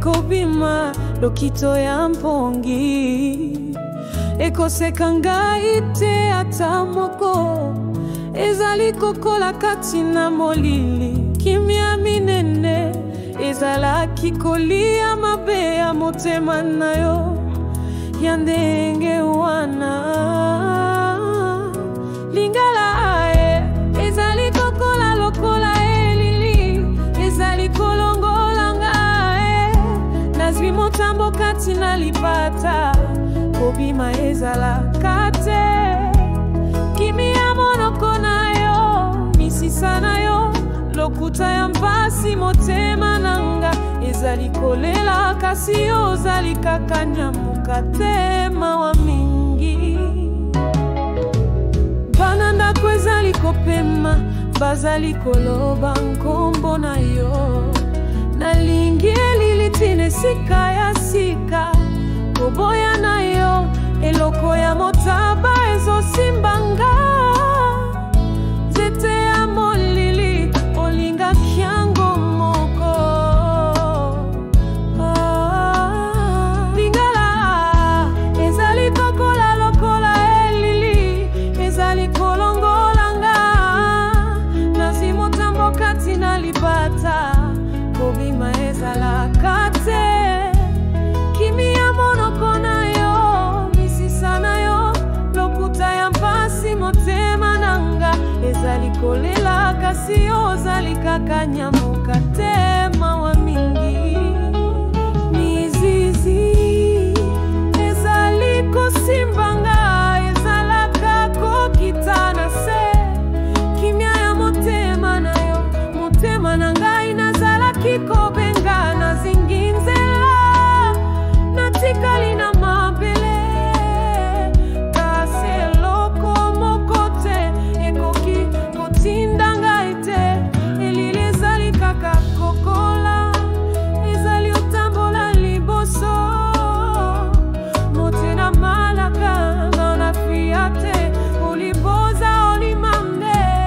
ekobima lokito ya mpongi ekoseka ite ata moko ezali kokola kati na molili kimia minene ezalaki kolia mabe ya motema na yo ya ndenge wana lingala ae ezali kokola lokola elili ezali kolongola ngae nazwi motambo kati na lipata kobima ezala kate kimia monoko na yo misisa na yo lokuta ya mpasi motema nanga ezali kolela kasi ozali kaka nyamuka tema wa mingi bananda kwezali kopema bazali koloba nkombo na yo nalingi elilitine sika ya sika koboya na yo eloko ya motaba ezosimbanga zete ya molili olinga kiango moko lingala ezali kokola lokola elili ezali kolongolanga nasi motambo kati na libata kobima ezala kate kimia monoko na yo misisa na yo lokuta ya mpasi motema nanga ezali kolela kasi ozali kaka nyamuka tema wa mingi mizizi ezali kosimbanga ezalaka kokitana se kimia ya motema na yo motema nanga inazalaki kobenga na zinginzela natikali na mabele kase loko mokote ekoki kotindanga ite elili ezali kaka kokola ezali otambola liboso motena malaka na fiate oliboza olimamde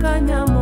kanya